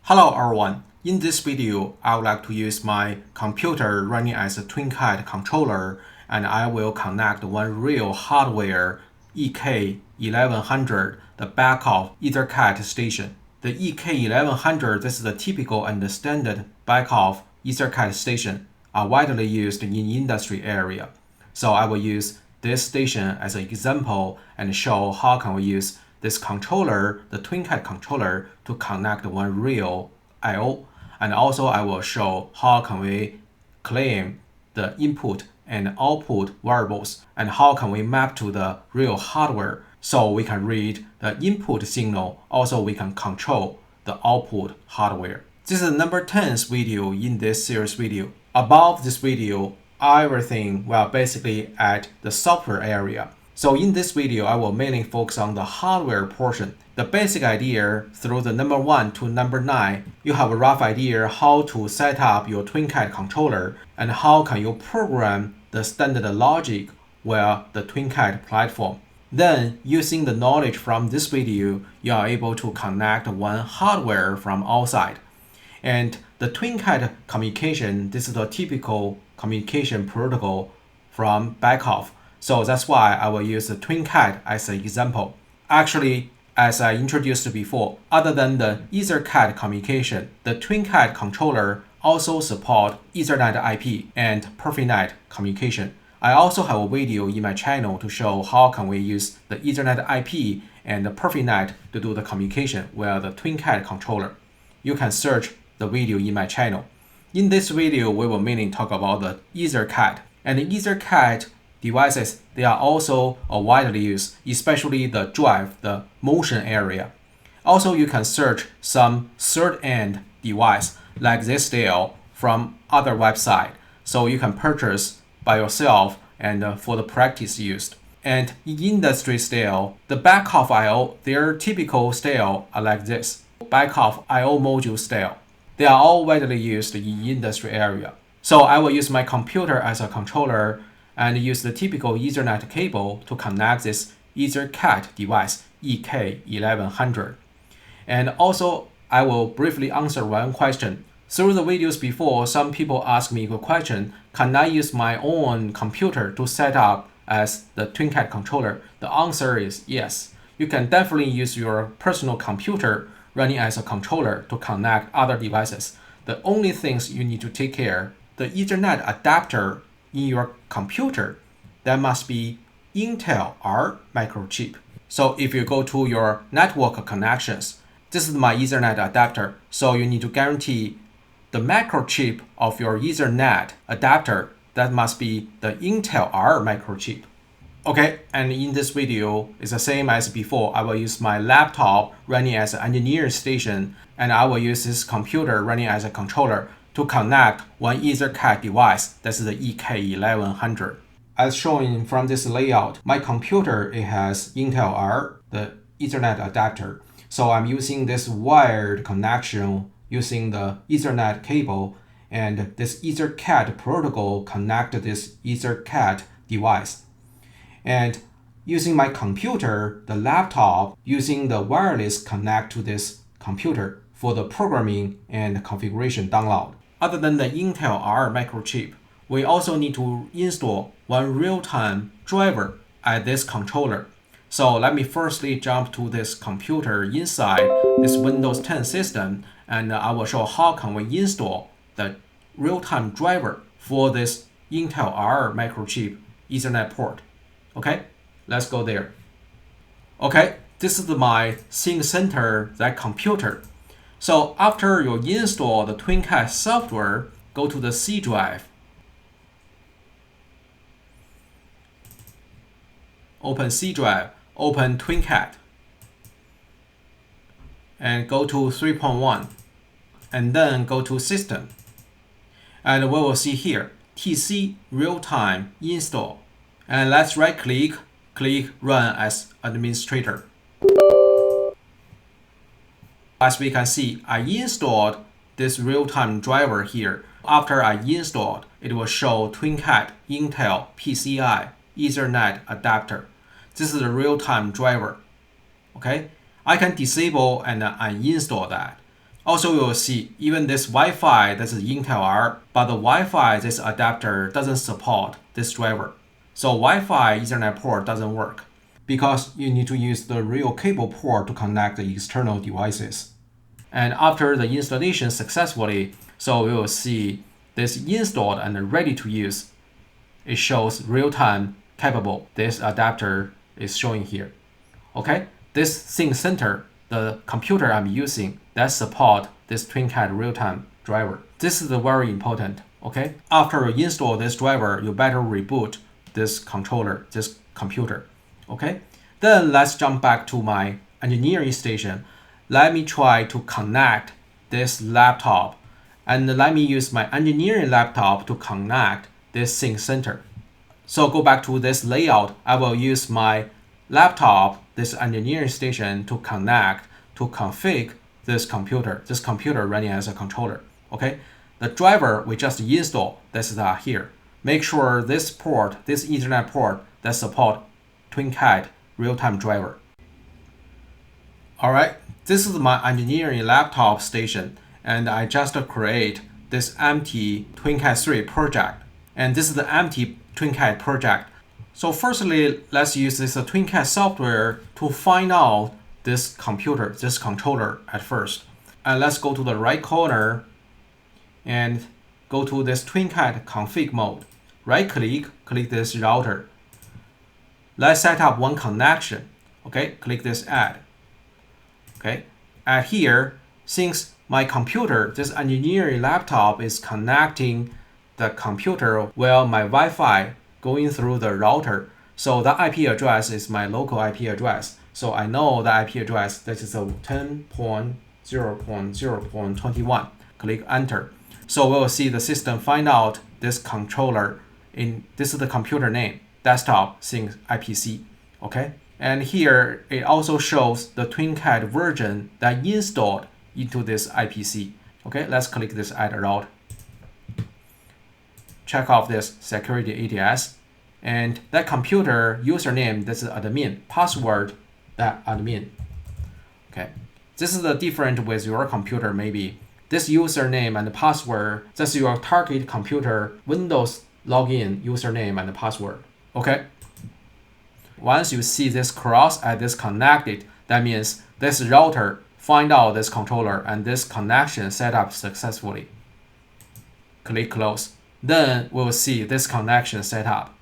Hello everyone, in this video I would like to use my computer running as a TwinCAT controller, and I will connect one real hardware EK1100, the Beckhoff EtherCAT station. The EK1100, this is the typical and standard Beckhoff EtherCAT station, are widely used in industry area. So I will use this station as an example and show how can we use this controller, the TwinCAT controller, to connect one real I/O, and also I will show how can we claim the input and output variables, and how can we map to the real hardware so we can read the input signal. Also, we can control the output hardware. This is the number 10th video in this series video. Above this video, everything will basically at the software area. So in this video, I will mainly focus on the hardware portion. The basic idea through the number 1 to number 9, you have a rough idea how to set up your TwinCAT controller and how can you program the standard logic via the TwinCAT platform. Then, using the knowledge from this video, you are able to connect one hardware from outside. And the TwinCAT communication, this is the typical communication protocol from Beckhoff. So that's why I will use the TwinCAT as an example. Actually, as I introduced before, other than the EtherCAT communication, the TwinCAT controller also support Ethernet IP and PerfNet communication. I also have a video in my channel to show how can we use the Ethernet IP and the PerfNet to do the communication via the TwinCAT controller. You can search the video in my channel. In this video, we will mainly talk about the EtherCAT. And the EtherCAT devices, they are also widely used, especially the drive, the motion area. Also, you can search some third-end device like this style from other website, so you can purchase by yourself and for the practice used. And in industry style, the Beckhoff I/O, their typical style are like this: Beckhoff I/O module style. They are all widely used in industry area. So I will use my computer as a controller and use the typical Ethernet cable to connect this EtherCAT device EK1100. And also, I will briefly answer one question. Through the videos before, some people ask me a question: can I use my own computer to set up as the TwinCAT controller? The answer is yes. You can definitely use your personal computer running as a controller to connect other devices. The only things you need to take care, the Ethernet adapter in your computer, that must be Intel R microchip. So if you go to your network connections, this is my Ethernet adapter. So you need to guarantee the microchip of your Ethernet adapter, that must be the Intel R microchip. Okay, and in this video, it's the same as before. I will use my laptop running as an engineer station, and I will use this computer running as a controller to connect one EtherCAT device, that's the EK1100. As shown from this layout, my computer, it has Intel R, the Ethernet adapter. So I'm using this wired connection using the Ethernet cable, and this EtherCAT protocol connect this EtherCAT device. And using my computer, the laptop, using the wireless connect to this computer for the programming and configuration download. Other than the Intel R microchip, we also need to install one real-time driver at this controller. So let me firstly jump to this computer inside this Windows 10 system, and I will show how can we install the real-time driver for this Intel R microchip Ethernet port. Okay, let's go there. Okay, this is my Sync Center, that computer. So after you install the TwinCAT software, go to the C drive. Open C drive, open TwinCAT. And go to 3.1. And then go to System. And we will see here, TC Real-Time Install. And let's right-click, click Run as Administrator. As we can see, I installed this real-time driver here. After I installed, it will show TwinCAT Intel PCI Ethernet adapter. This is the real-time driver. Okay, I can disable and uninstall that. Also, you will see even this Wi-Fi, that's Intel R, but the Wi-Fi, this adapter doesn't support this driver. So Wi-Fi Ethernet port doesn't work because you need to use the real cable port to connect the external devices. And after the installation successfully, so we will see this installed and ready to use. It shows real-time capable. This adapter is showing here. Okay, this sync center, the computer I'm using, that support this TwinCAT real-time driver. This is very important. Okay, after you install this driver, you better reboot this controller, this computer. Okay, then let's jump back to my engineering station. Let me try to connect this laptop, and let me use my engineering laptop to connect this sync center. So go back to this layout. I will use my laptop, this engineering station, to connect, to configure this computer running as a controller. Okay, the driver we just installed, this is here. Make sure this port, this Ethernet port, that support TwinCAT real-time driver. All right, this is my engineering laptop station, and I just create this empty TwinCAT 3 project. And this is the empty TwinCAT project. So firstly, let's use this TwinCAT software to find out this computer, this controller at first. And let's go to the right corner and go to this TwinCAT config mode. Right click, click this router. Let's set up one connection. Okay, click this add. Okay, and here, since my computer, this engineering laptop is connecting the computer while my Wi-Fi going through the router. So the IP address is my local IP address. So I know the IP address, that is a 10.0.0.21. Click enter. So we'll see the system find out this controller this is the computer name, desktop sync IPC. Okay. And here it also shows the TwinCAT version that installed into this IPC. Okay, let's click this add route. Check off this security ATS. And that computer username, this is admin, password, that admin. Okay, this is the different with your computer maybe. This username and password, that's your target computer Windows login username and password. Okay. Once you see this cross at this connected, that means this router find out this controller and this connection set up successfully. Click close. Then we'll see this connection set up.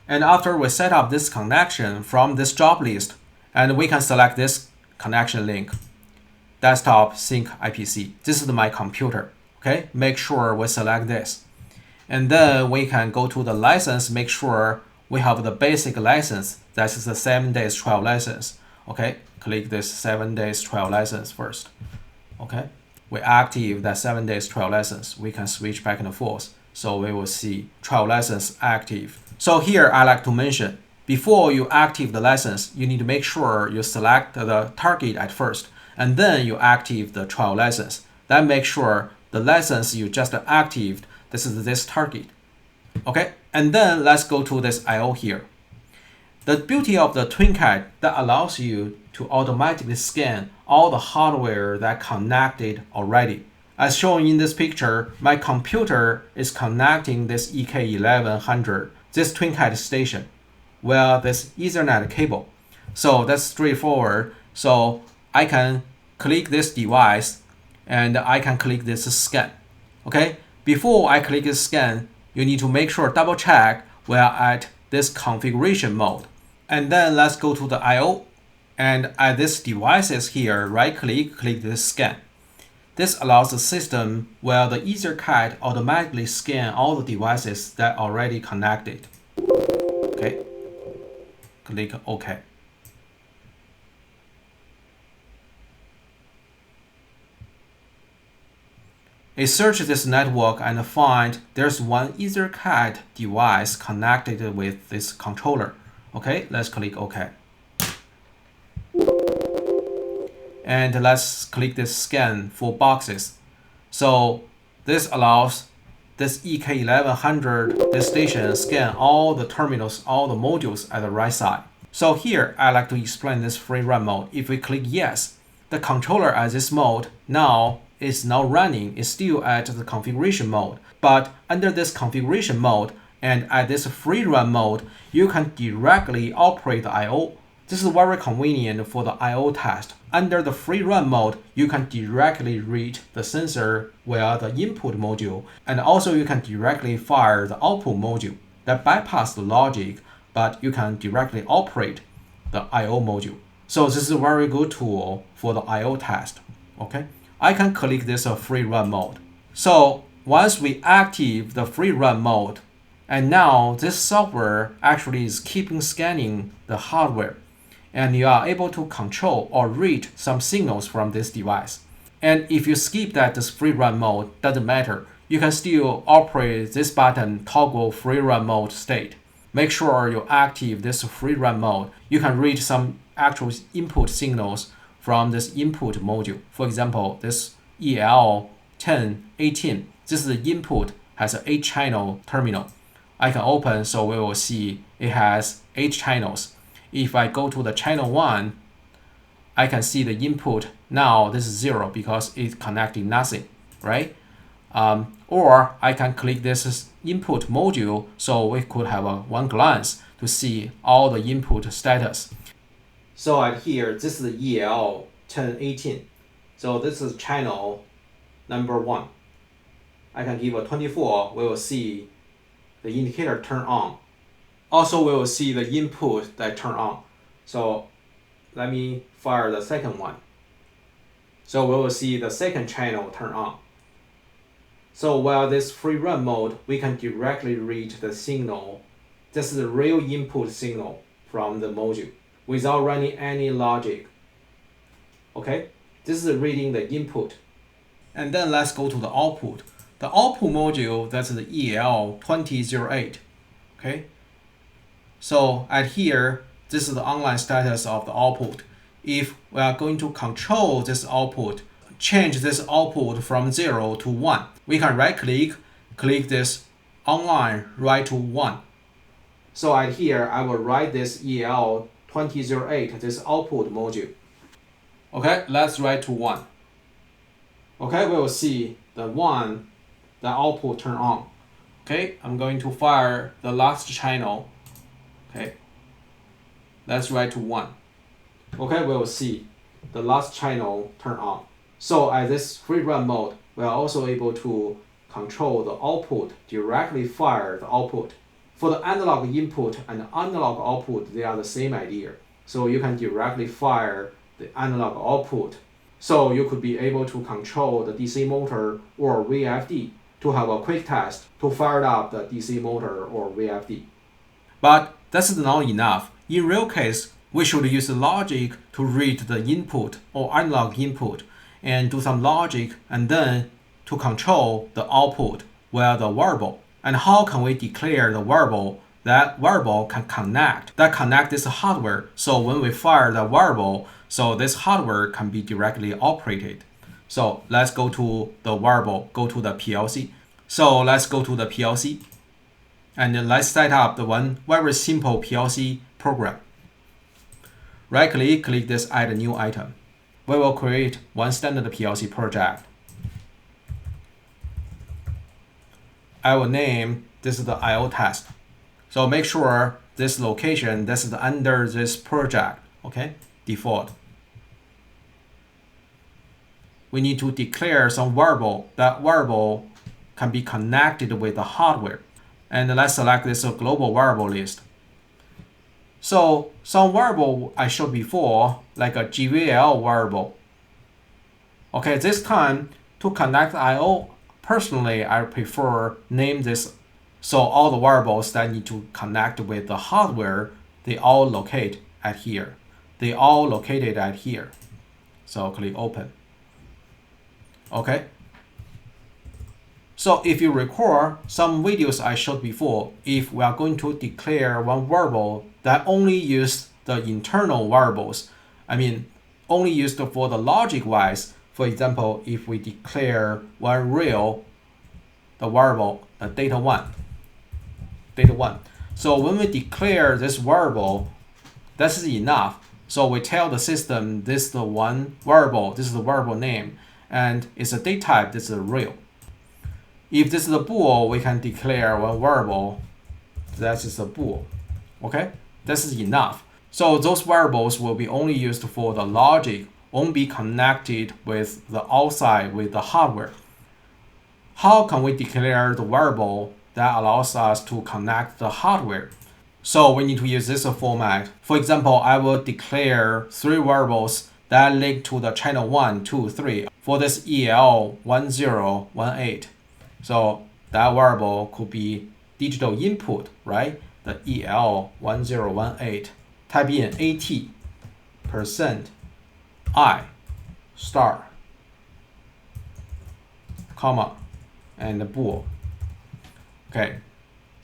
And after we set up this connection from this job list, and we can select this connection link, desktop sync IPC. This is my computer. Okay, make sure we select this. And then we can go to the license, make sure we have the basic license. That is the 7 days trial license. Okay, click this 7 days trial license first. Okay, we active that 7 days trial license. We can switch back and forth. So we will see trial license active. So here I like to mention, before you active the license, you need to make sure you select the target at first, and then you active the trial license. That makes sure the license you just actived, this is this target. Okay, and then let's go to this I/O here. The beauty of the TwinCAT that allows you to automatically scan all the hardware that connected already. As shown in this picture, my computer is connecting this EK1100, this TwinCAT station, with this Ethernet cable. So that's straightforward. So I can click this device and I can click this scan. Okay, before I click this scan, you need to make sure double check we are at this configuration mode. And then let's go to the I/O, and at this devices here, right click, click this scan. This allows the system where the EtherCAT automatically scan all the devices that are already connected. Okay, click OK. It searches this network and finds there's one EtherCAT device connected with this controller. Okay, let's click OK. And let's click this scan for boxes. So this allows this EK1100, this station, scan all the terminals, all the modules at the right side. So here I like to explain this free run mode. If we click yes, the controller at this mode now is now running, is still at the configuration mode. But under this configuration mode and at this free run mode, you can directly operate the I/O. This is very convenient for the I/O test. Under the free run mode, you can directly read the sensor via the input module, and also you can directly fire the output module that bypass the logic, but you can directly operate the I/O module. So this is a very good tool for the I/O test. Okay, I can click this free run mode. So once we active the free run mode, and now this software actually is keeping scanning the hardware, and you are able to control or read some signals from this device. And if you skip this free run mode, doesn't matter. You can still operate this button, toggle free run mode state. Make sure you active this free run mode. You can read some actual input signals from this input module. For example, this EL1018, this is the input, has an 8-channel terminal. I can open, so we will see it has 8 channels. If I go to the channel 1, I can see the input. Now this is 0 because it's connecting nothing, right? Or I can click this input module, so we could have one glance to see all the input status. So at here, this is the EL1018. So this is channel number 1. I can give a 24. We will see the indicator turn on. Also, we will see the input that turn on. So let me fire the second one. So we will see the second channel turn on. So while this free run mode, we can directly read the signal. This is the real input signal from the module without running any logic. Okay, this is reading the input. And then let's go to the output. The output module, that's the EL2008. Okay. So at here, this is the online status of the output. If we are going to control this output, change this output from 0 to 1, we can right click this online, write to 1. So at here, I will write this EL2008, this output module. Okay, let's write to 1. Okay, we will see the 1, the output turn on. Okay, I'm going to fire the last channel. Okay, let's write to 1. Okay, we will see the last channel turn on. So at this free run mode, we are also able to control the output, directly fire the output. For the analog input and analog output, they are the same idea. So you can directly fire the analog output. So you could be able to control the DC motor or VFD to have a quick test to fire up the DC motor or VFD. But that's not enough. In real case, we should use the logic to read the input or analog input and do some logic and then to control the output via the variable. And how can we declare the variable? That variable can connect this hardware. So when we fire the variable, so this hardware can be directly operated. So let's go to the variable, go to the PLC. So let's go to the PLC. And then let's set up the one very simple PLC program. Right click, click this add new item. We will create one standard PLC project. I will name this is the I/O test. So make sure this location, this is under this project, okay? Default. We need to declare some variable. That variable can be connected with the hardware. And let's select this global variable list. So some variable I showed before, like a GVL variable. Okay, this time to connect I/O, personally I prefer name this. So all the variables that need to connect with the hardware, they all locate at here. They all located at here. So click open. Okay. So if you recall some videos I showed before, if we are going to declare one variable that only use the internal variables, I mean only used for the logic wise, for example, if we declare one real, the variable, the data 1. So when we declare this variable, this is enough. So we tell the system this is the one variable, this is the variable name, and it's a date type, this is a real. If this is a bool, we can declare one variable, that is a bool. Okay, this is enough. So those variables will be only used for the logic, won't be connected with the outside, with the hardware. How can we declare the variable that allows us to connect the hardware? So we need to use this format. For example, I will declare 3 variables that link to the channel 1, 2, 3 for this EL1018. So that variable could be digital input, right? The EL1018. Type in %I star, comma, and the bool. Okay.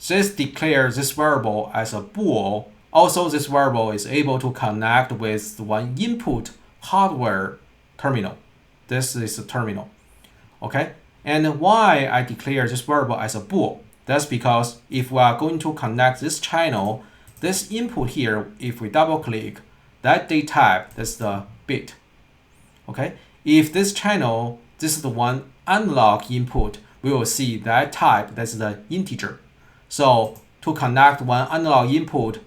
This declares this variable as a bool. Also, this variable is able to connect with one input hardware terminal. This is a terminal. Okay. And why I declare this variable as a bool? That's because if we are going to connect this channel, this input here, if we double click, that date type, that's the bit. Okay. If this channel, this is the one analog input, we will see that type, that's the integer. So to connect one analog input,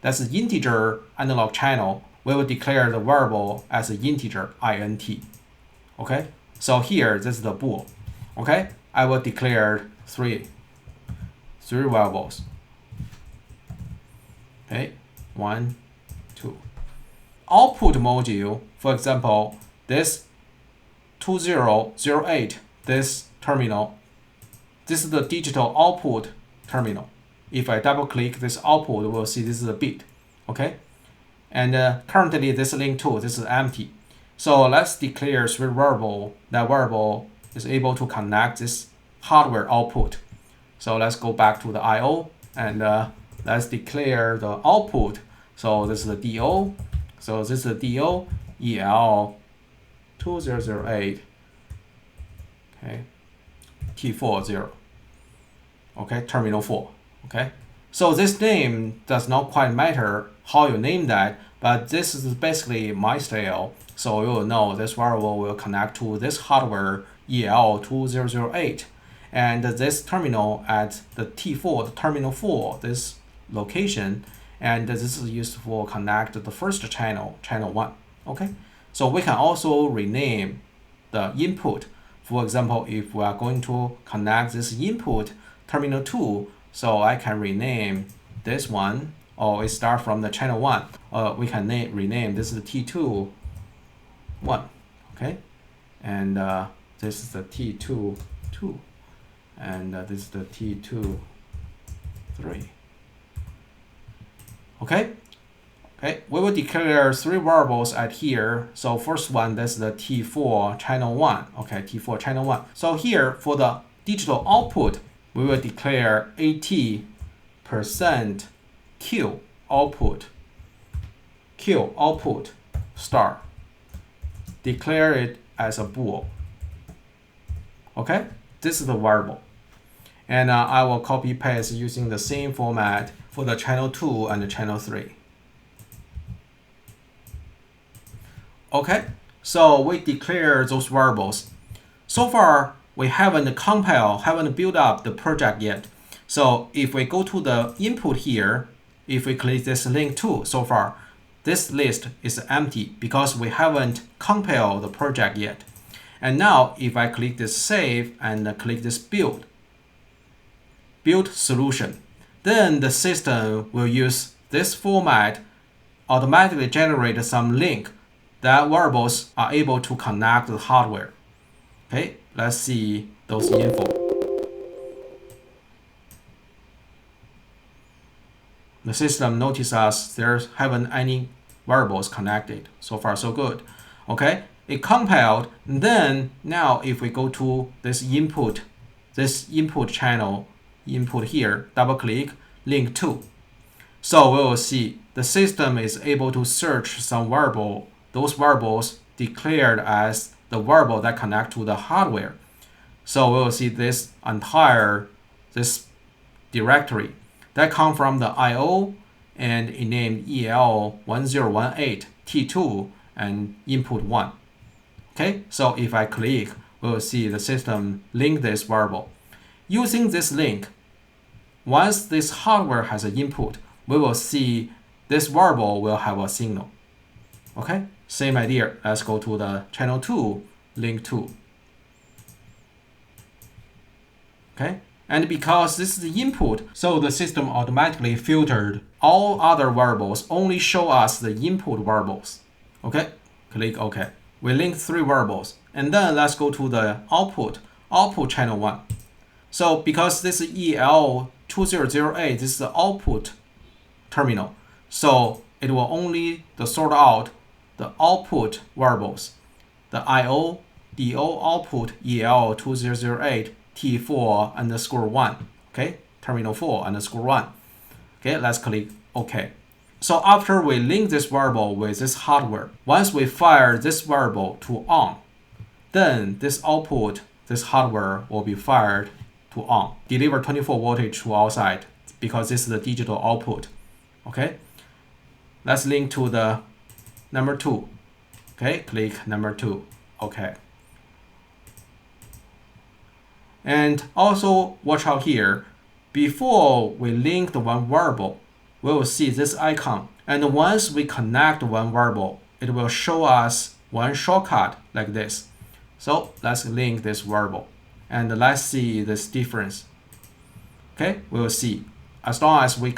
that's an integer analog channel, we will declare the variable as an integer, int. Okay, so here, this is the bool. Okay, I will declare three variables. Okay, 1, 2. Output module, for example, this 2008, this terminal, this is the digital output terminal. If I double click this output, we'll see this is a bit. Okay, and currently this link 2, this is empty. So let's declare 3 variable. That variable is able to connect this hardware output. So let's go back to the I/O and let's declare the output. So this is the DO. So this is the DO EL2008. Okay, T40. Okay, terminal 4. Okay, so this name does not quite matter how you name that, but this is basically my style. So you will know this variable will connect to this hardware EL2008, and this terminal at the T4, the terminal 4, this location, and this is used for connect the first channel, channel 1. Okay, so we can also rename the input. For example, if we are going to connect this input terminal 2, so I can rename this one, or it start from the channel 1. We can rename this is the T2 1. Okay, and this is the T2 2, and this is the T2 3. Okay. Okay, we will declare 3 variables at here. So first one, that's the T4 channel 1. Okay, T4 channel 1. So here for the digital output, we will declare %Q output star. Declare it as a bool. Okay, this is the variable. And I will copy paste using the same format for the channel 2 and the channel 3. Okay, so we declare those variables. So far, we haven't compiled, haven't built up the project yet. So if we go to the input here, if we click this link 2, so far, this list is empty because we haven't compiled the project yet. And now, if I click this save and click this build solution, then the system will use this format, automatically generate some link that variables are able to connect the hardware. Okay, let's see those info. The system notices us there haven't any variables connected. So far, so good. Okay, it compiled. Then now, if we go to this input channel, input here, double click, link 2. So we will see the system is able to search some variable. Those variables declared as the variable that connect to the hardware. So we will see this entire directory that come from the I/O and it named EL1018. T2 and input 1. Okay, so if I click, we'll see the system link this variable. Using this link, once this hardware has an input, we will see this variable will have a signal. Okay, same idea. Let's go to the channel 2, link 2. Okay, and because this is the input, so the system automatically filtered all other variables, only show us the input variables. Okay, click OK. We link 3 variables, and then let's go to the output channel 1. So because this is EL2008, this is the output terminal, so it will only sort out the output variables, the IO, DO output EL2008 T4 underscore 1, okay, terminal 4 underscore 1. Okay, let's click OK. So after we link this variable with this hardware, once we fire this variable to on, then this output, this hardware will be fired to on, deliver 24 voltage to outside because this is the digital output. Okay, let's link to the number 2. Okay, click number 2. Okay. And also watch out here, before we link the one variable, we will see this icon. And once we connect one variable, it will show us one shortcut like this. So let's link this variable and let's see this difference. Okay, we will see. As long as we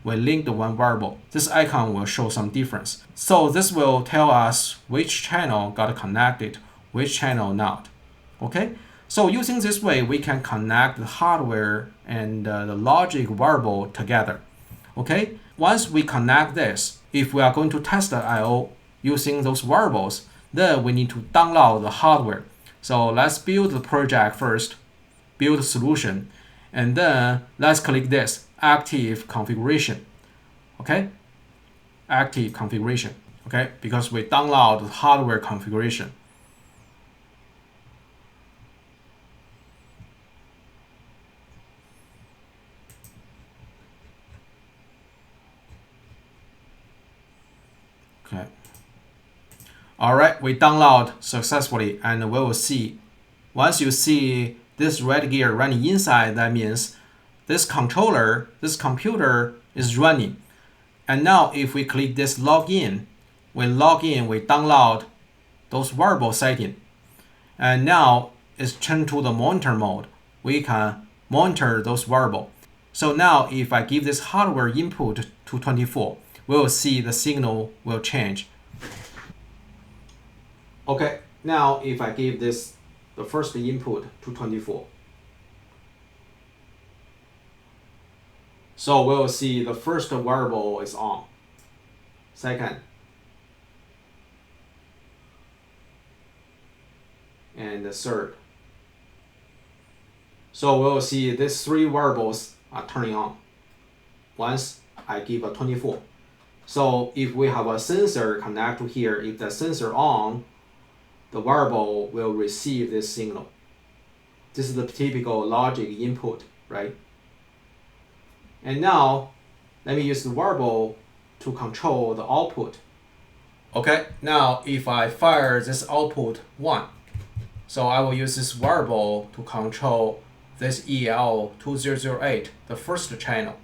link the one variable, this icon will show some difference. So this will tell us which channel got connected, which channel not. Okay, so using this way, we can connect the hardware and the logic variable together. Okay, once we connect this, if we are going to test the I/O using those variables, then we need to download the hardware. So let's build the project first, build solution, and then let's click this active configuration. Okay, active configuration. Okay, because we download the hardware configuration. Okay. All right, we download successfully, and we will see. Once you see this red gear running inside, that means this controller, this computer is running. And now if we click this login, when log in, we download those variable settings. And now it's turned to the monitor mode. We can monitor those variables. So now if I give this hardware input to 24, we will see the signal will change. Okay, now if I give this the first input to 24, so we'll see the first variable is on, second, and the third. So we'll see these 3 variables are turning on once I give a 24. So if we have a sensor connected here, if the sensor on, the variable will receive this signal. This is the typical logic input, right? And now, let me use the variable to control the output. Okay, now if I fire this output 1, so I will use this variable to control this EL2008, the first channel.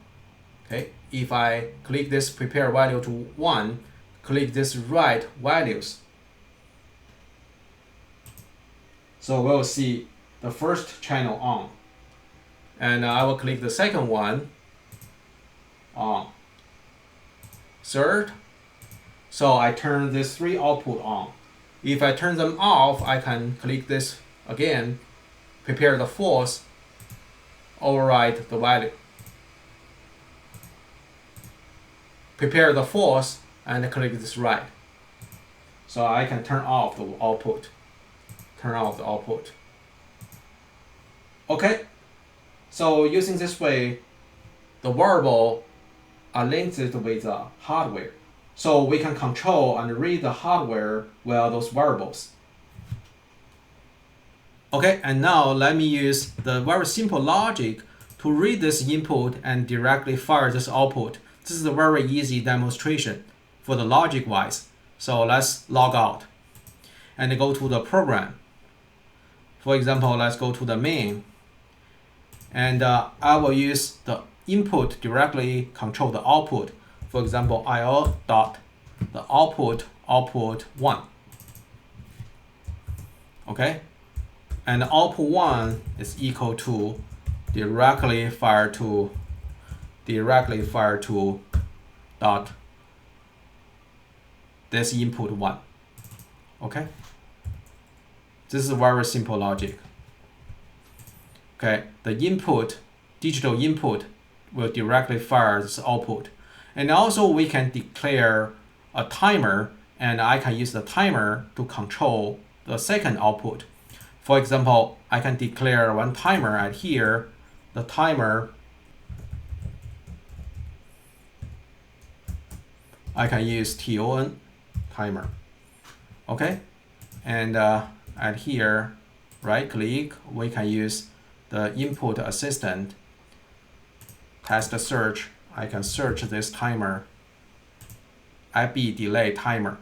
Okay, if I click this prepare value to 1, click this write values. So we'll see the first channel on. And I will click the second one on. Third, so I turn these 3 output on. If I turn them off, I can click this again, prepare the fourth, override the value. Prepare the fourth and click this write. So I can turn off the output. Turn off the output. Okay, so using this way, the variable are linked with the hardware. So we can control and read the hardware via those variables. Okay, and now let me use the very simple logic to read this input and directly fire this output. This is a very easy demonstration for the logic wise. So let's log out and go to the program. For example, let's go to the main, and I will use the input directly control the output. For example, IO dot the output 1. Okay, and output 1 is equal to directly fire to dot this input 1. Okay, this is very simple logic. Okay, the input, digital input, will directly fire this output. And also we can declare a timer, and I can use the timer to control the second output. For example, I can declare one timer at here. The timer, I can use TON timer. Okay, and at here, right click, we can use the input assistant, test search. I can search this timer, IB delay timer.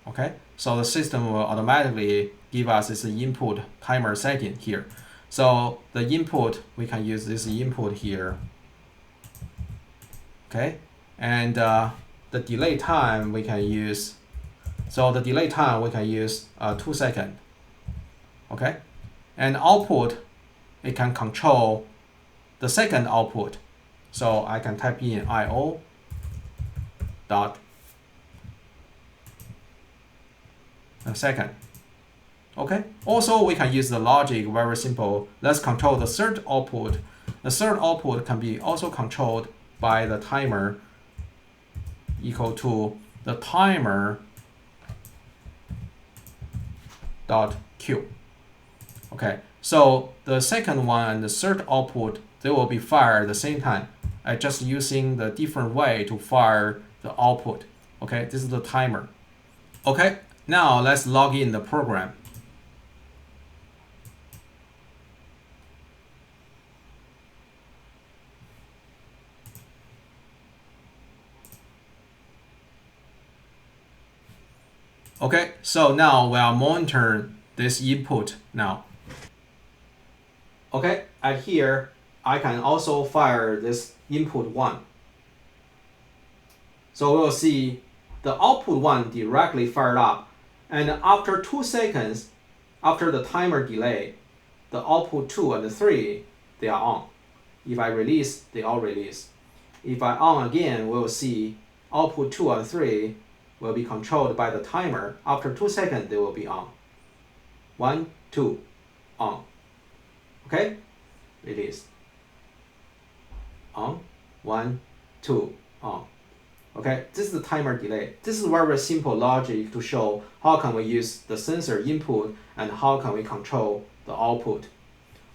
Okay, so the system will automatically give us this input timer setting here. So the input, we can use this input here. Okay, and the delay time we can use. So the delay time we can use 2 seconds. Okay, and output, it can control the second output. So I can type in IO dot a second. Okay, also we can use the logic, very simple. Let's control the third output. The third output can be also controlled by the timer, equal to the timer dot Q. Okay, so the second one and the third output, they will be fired at the same time. I just using the different way to fire the output. Okay, this is the timer. Okay, now let's log in the program. Okay, so now we are monitoring this input now. Okay, at here, I can also fire this input 1. So we'll see the output 1 directly fired up, and after 2 seconds, after the timer delay, the output 2 and 3, they are on. If I release, they all release. If I on again, we'll see output 2 and 3 will be controlled by the timer. After 2 seconds, they will be on. 1, 2, on. Okay, release. On, 1, 2, on. Okay, this is the timer delay. This is very simple logic to show how can we use the sensor input and how can we control the output.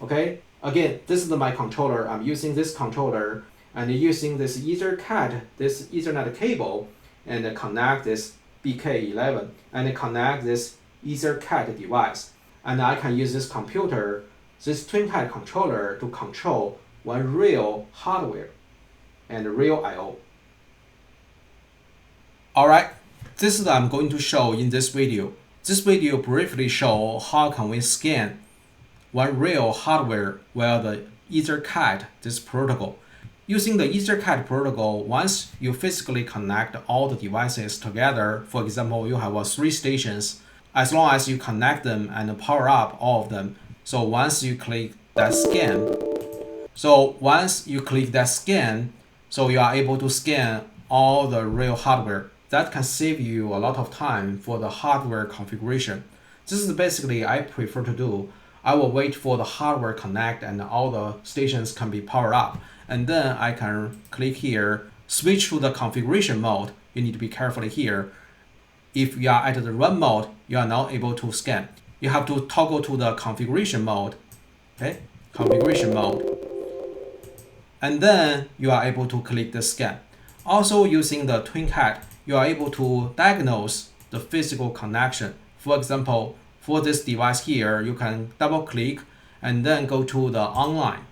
Okay, again, this is my controller. I'm using this controller and using this EtherCAT, this Ethernet cable, and connect this BK11 and connect this EtherCAT device. And I can use this computer, this TwinCAT controller, to control one real hardware and real I/O. Alright, this is what I'm going to show in this video. This video briefly show how can we scan one real hardware via the EtherCAT, this protocol. Using the EtherCAT protocol, once you physically connect all the devices together, for example, you have 3 stations, as long as you connect them and power up all of them. So once you click that scan, so you are able to scan all the real hardware. That can save you a lot of time for the hardware configuration. This is basically I prefer to do. I will wait for the hardware connect and all the stations can be powered up. And then I can click here, switch to the configuration mode. You need to be careful here. If you are at the run mode, you are not able to scan. You have to toggle to the configuration mode. Okay, configuration mode. And then you are able to click the scan. Also using the TwinCAT, you are able to diagnose the physical connection. For example, for this device here, you can double click and then go to the online.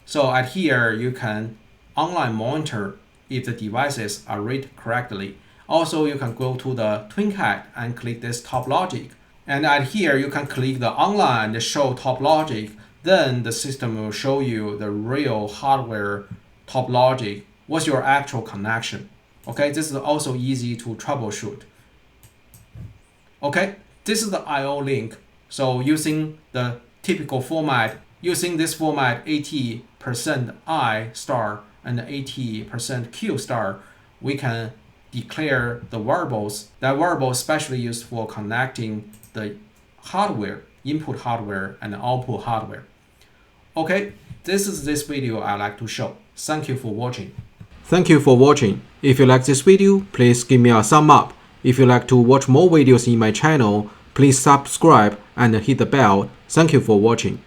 So at here, you can online monitor if the devices are read correctly. Also, you can go to the TwinCAT and click this top logic. And at here, you can click the online and show top logic. Then the system will show you the real hardware top logic. What's your actual connection? Okay, this is also easy to troubleshoot. Okay, this is the I/O link. So using the typical format, using this format 80% I star and 80% Q star, we can declare the variables. That variable is especially used for connecting the hardware, input hardware and output hardware. Okay, this is this video I like to show. Thank you for watching. Thank you for watching. If you like this video, please give me a thumb up. If you like to watch more videos in my channel, please subscribe and hit the bell. Thank you for watching.